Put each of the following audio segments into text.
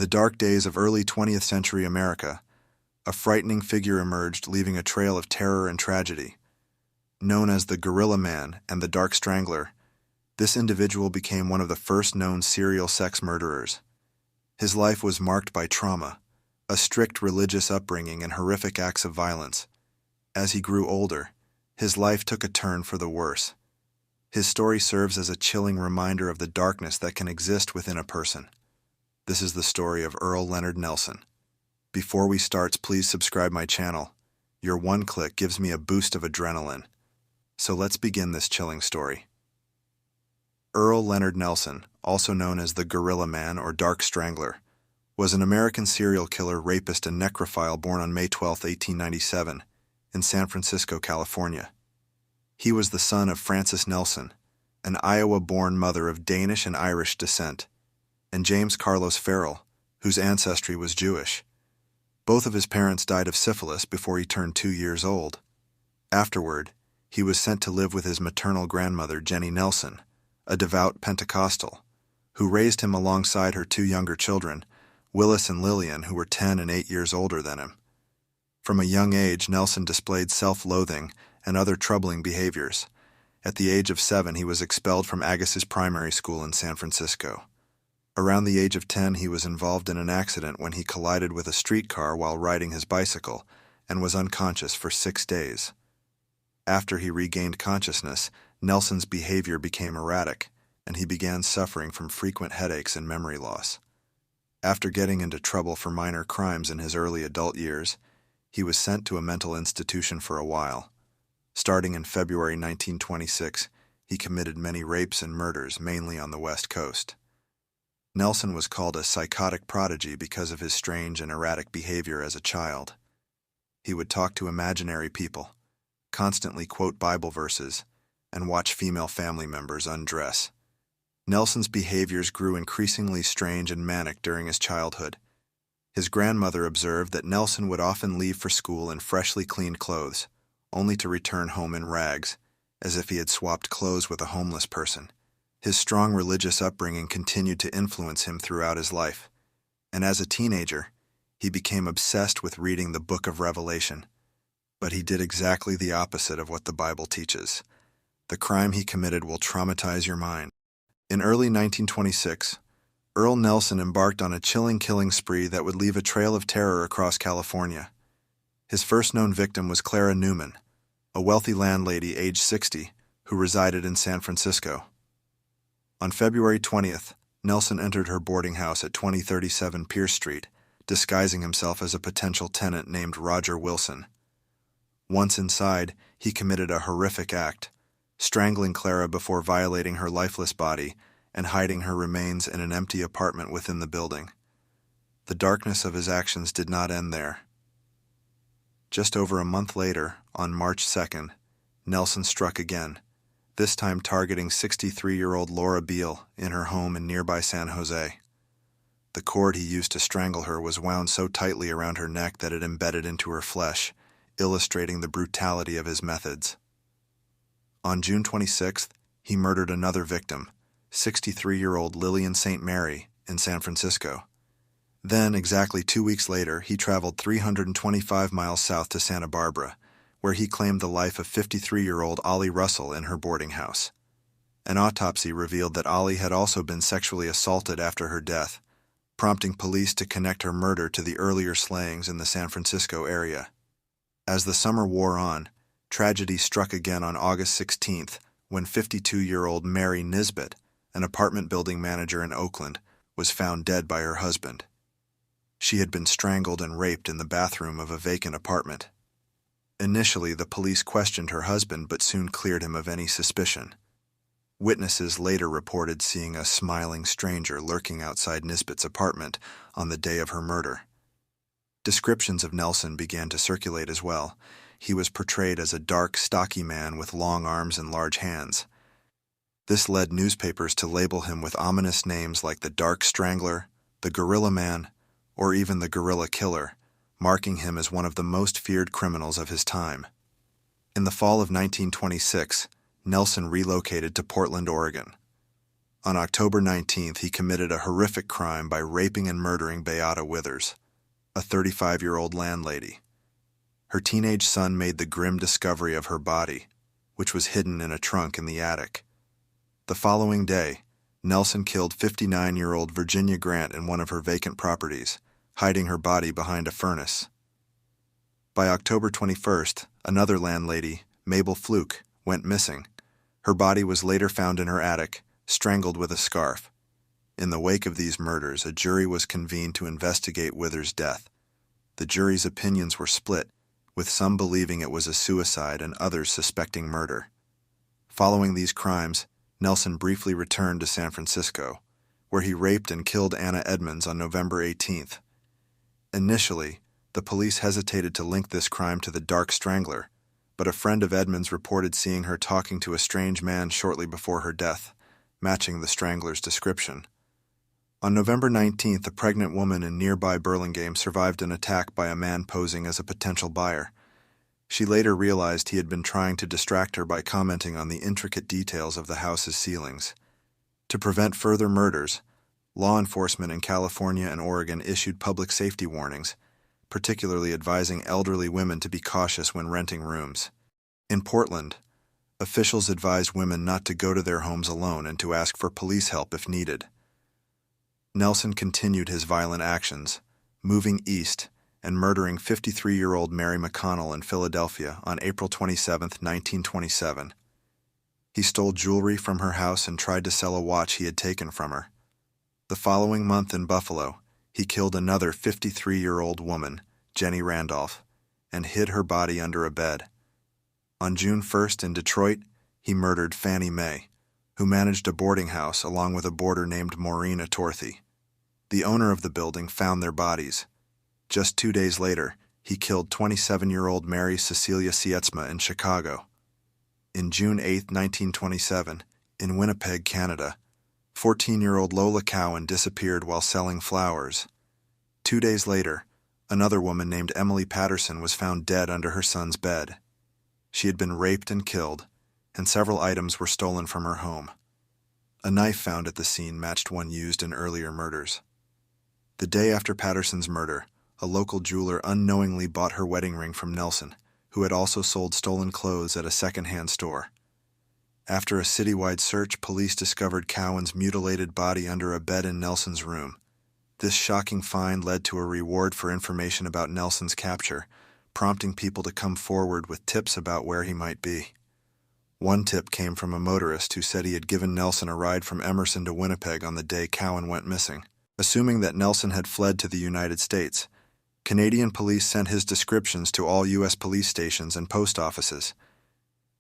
the dark days of early 20th century America, a frightening figure emerged, leaving a trail of terror and tragedy. Known as the Gorilla Man and the Dark Strangler, this individual became one of the first known serial sex murderers. His life was marked by trauma, a strict religious upbringing, and horrific acts of violence. As he grew older, his life took a turn for the worse. His story serves as a chilling reminder of the darkness that can exist within a person. This is the story of Earle Nelson. Before we start, please subscribe my channel. Your one click gives me a boost of adrenaline. So let's begin this chilling story. Earle Nelson, also known as the Gorilla Man or Dark Strangler, was an American serial killer, rapist, and necrophile born on May 12, 1897, in San Francisco, California. He was the son of Frances Nelson, an Iowa-born mother of Danish and Irish descent, and James Carlos Farrell, whose ancestry was Jewish. Both of his parents died of syphilis before he turned 2 years old. Afterward, he was sent to live with his maternal grandmother, Jenny Nelson, a devout Pentecostal, who raised him alongside her 2 younger children, Willis and Lillian, who were 10 and 8 years older than him. From a young age, Nelson displayed self-loathing and other troubling behaviors. At the age of 7, he was expelled from Agassiz Primary School in San Francisco. Around the age of 10, he was involved in an accident when he collided with a streetcar while riding his bicycle and was unconscious for 6 days. After he regained consciousness, Nelson's behavior became erratic, and he began suffering from frequent headaches and memory loss. After getting into trouble for minor crimes in his early adult years, he was sent to a mental institution for a while. Starting in February 1926, he committed many rapes and murders, mainly on the West Coast. Nelson was called a psychotic prodigy because of his strange and erratic behavior as a child. He would talk to imaginary people, constantly quote Bible verses, and watch female family members undress. Nelson's behaviors grew increasingly strange and manic during his childhood. His grandmother observed that Nelson would often leave for school in freshly cleaned clothes, only to return home in rags, as if he had swapped clothes with a homeless person. His strong religious upbringing continued to influence him throughout his life, and as a teenager, he became obsessed with reading the Book of Revelation. But he did exactly the opposite of what the Bible teaches. The crime he committed will traumatize your mind. In early 1926, Earle Nelson embarked on a chilling killing spree that would leave a trail of terror across California. His first known victim was Clara Newman, a wealthy landlady aged 60 who resided in San Francisco. On February 20th, Nelson entered her boarding house at 2037 Pierce Street, disguising himself as a potential tenant named Roger Wilson. Once inside, he committed a horrific act, strangling Clara before violating her lifeless body and hiding her remains in an empty apartment within the building. The darkness of his actions did not end there. Just over a month later, on March 2nd, Nelson struck again, this time targeting 63-year-old Laura Beale in her home in nearby San Jose. The cord he used to strangle her was wound so tightly around her neck that it embedded into her flesh, illustrating the brutality of his methods. On June 26th, he murdered another victim, 63-year-old Lillian St. Mary, in San Francisco. Then, exactly 2 weeks later, he traveled 325 miles south to Santa Barbara, where he claimed the life of 53-year-old Ollie Russell in her boarding house. An autopsy revealed that Ollie had also been sexually assaulted after her death, prompting police to connect her murder to the earlier slayings in the San Francisco area. As the summer wore on, tragedy struck again on August 16th when 52-year-old Mary Nisbet, an apartment building manager in Oakland, was found dead by her husband. She had been strangled and raped in the bathroom of a vacant apartment. Initially, the police questioned her husband but soon cleared him of any suspicion. Witnesses later reported seeing a smiling stranger lurking outside Nisbet's apartment on the day of her murder. Descriptions of Nelson began to circulate as well. He was portrayed as a dark, stocky man with long arms and large hands. This led newspapers to label him with ominous names like the Dark Strangler, the Gorilla Man, or even the Gorilla Killer, marking him as one of the most feared criminals of his time. In the fall of 1926, Nelson relocated to Portland, Oregon. On October 19th, he committed a horrific crime by raping and murdering Beata Withers, a 35-year-old landlady. Her teenage son made the grim discovery of her body, which was hidden in a trunk in the attic. The following day, Nelson killed 59-year-old Virginia Grant in one of her vacant properties, hiding her body behind a furnace. By October 21st, another landlady, Mabel Fluke, went missing. Her body was later found in her attic, strangled with a scarf. In the wake of these murders, a jury was convened to investigate Withers' death. The jury's opinions were split, with some believing it was a suicide and others suspecting murder. Following these crimes, Nelson briefly returned to San Francisco, where he raped and killed Anna Edmonds on November 18th. Initially, the police hesitated to link this crime to the Dark Strangler, but a friend of Edmonds reported seeing her talking to a strange man shortly before her death, matching the Strangler's description. On November 19th, a pregnant woman in nearby Burlingame survived an attack by a man posing as a potential buyer. She later realized he had been trying to distract her by commenting on the intricate details of the house's ceilings. To prevent further murders, law enforcement in California and Oregon issued public safety warnings, particularly advising elderly women to be cautious when renting rooms. In Portland, officials advised women not to go to their homes alone and to ask for police help if needed. Nelson continued his violent actions, moving east and murdering 53-year-old Mary McConnell in Philadelphia on April 27, 1927. He stole jewelry from her house and tried to sell a watch he had taken from her. The following month in Buffalo, he killed another 53-year-old woman, Jenny Randolph, and hid her body under a bed. On June 1st in Detroit, he murdered Fannie Mae, who managed a boarding house along with a boarder named Maureen Atorthy. The owner of the building found their bodies. Just 2 days later, he killed 27-year-old Mary Cecilia Sietsma in Chicago. In June 8, 1927, in Winnipeg, Canada, 14-year-old Lola Cowan disappeared while selling flowers. 2 days later, another woman named Emily Patterson was found dead under her son's bed. She had been raped and killed, and several items were stolen from her home. A knife found at the scene matched one used in earlier murders. The day after Patterson's murder, a local jeweler unknowingly bought her wedding ring from Nelson, who had also sold stolen clothes at a second-hand store. After a citywide search, police discovered Cowan's mutilated body under a bed in Nelson's room. This shocking find led to a reward for information about Nelson's capture, prompting people to come forward with tips about where he might be. One tip came from a motorist who said he had given Nelson a ride from Emerson to Winnipeg on the day Cowan went missing. Assuming that Nelson had fled to the United States, Canadian police sent his descriptions to all U.S. police stations and post offices.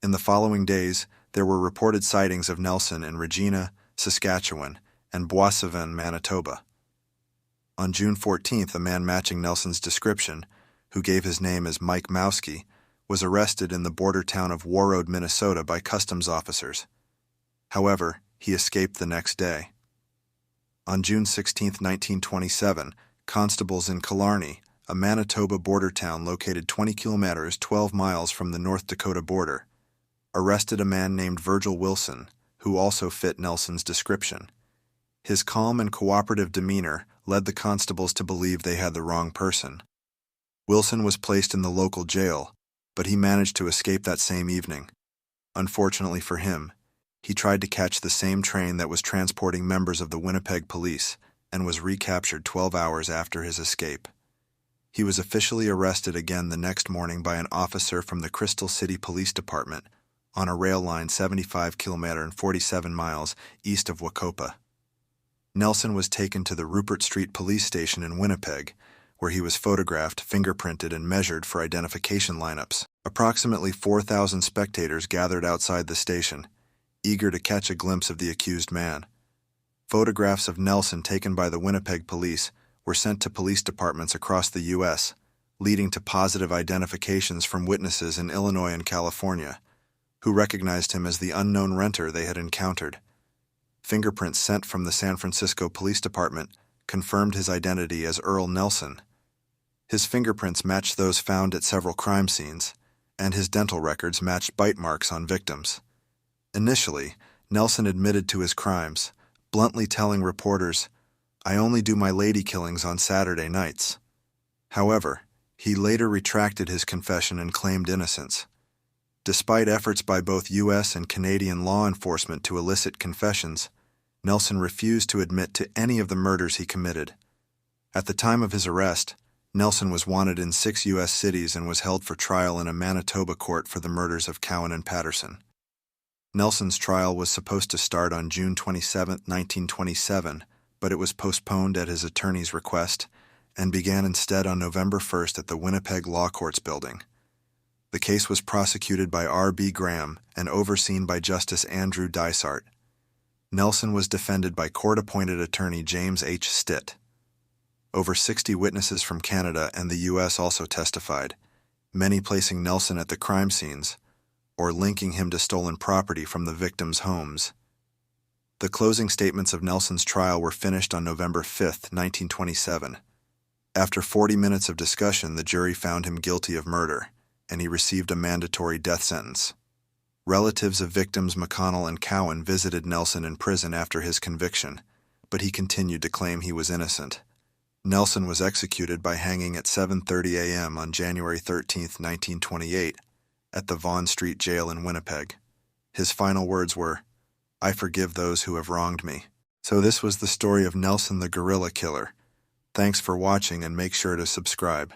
In the following days, there were reported sightings of Nelson in Regina, Saskatchewan, and Boissevin, Manitoba. On June 14th, a man matching Nelson's description, who gave his name as Mike Mowski, was arrested in the border town of Warroad, Minnesota by customs officers. However, he escaped the next day. On June 16, 1927, constables in Killarney, a Manitoba border town located 20 kilometers 12 miles from the North Dakota border, arrested a man named Virgil Wilson, who also fit Nelson's description. His calm and cooperative demeanor led the constables to believe they had the wrong person. Wilson was placed in the local jail, but he managed to escape that same evening. Unfortunately for him, he tried to catch the same train that was transporting members of the Winnipeg police and was recaptured 12 hours after his escape. He was officially arrested again the next morning by an officer from the Crystal City Police Department on a rail line 75 kilometers and 47 miles east of Wacopa. Nelson was taken to the Rupert Street Police Station in Winnipeg, where he was photographed, fingerprinted, and measured for identification lineups. Approximately 4,000 spectators gathered outside the station, eager to catch a glimpse of the accused man. Photographs of Nelson taken by the Winnipeg police were sent to police departments across the U.S., leading to positive identifications from witnesses in Illinois and California, who recognized him as the unknown renter they had encountered. Fingerprints sent from the San Francisco Police Department confirmed his identity as Earle Nelson. His fingerprints matched those found at several crime scenes, and his dental records matched bite marks on victims. Initially, Nelson admitted to his crimes, bluntly telling reporters, "I only do my lady killings on Saturday nights." However, he later retracted his confession and claimed innocence. Despite efforts by both U.S. and Canadian law enforcement to elicit confessions, Nelson refused to admit to any of the murders he committed. At the time of his arrest, Nelson was wanted in 6 U.S. cities and was held for trial in a Manitoba court for the murders of Cowan and Patterson. Nelson's trial was supposed to start on June 27, 1927, but it was postponed at his attorney's request and began instead on November 1st at the Winnipeg Law Courts building. The case was prosecuted by R.B. Graham and overseen by Justice Andrew Dysart. Nelson was defended by court-appointed attorney James H. Stitt. Over 60 witnesses from Canada and the U.S. also testified, many placing Nelson at the crime scenes or linking him to stolen property from the victims' homes. The closing statements of Nelson's trial were finished on November 5, 1927. After 40 minutes of discussion, the jury found him guilty of murder, and he received a mandatory death sentence. Relatives of victims McConnell and Cowan visited Nelson in prison after his conviction, but he continued to claim he was innocent. Nelson was executed by hanging at 7:30 a.m. on January 13, 1928, at the Vaughan Street Jail in Winnipeg. His final words were, "I forgive those who have wronged me." So this was the story of Nelson the Gorilla Killer. Thanks for watching and make sure to subscribe.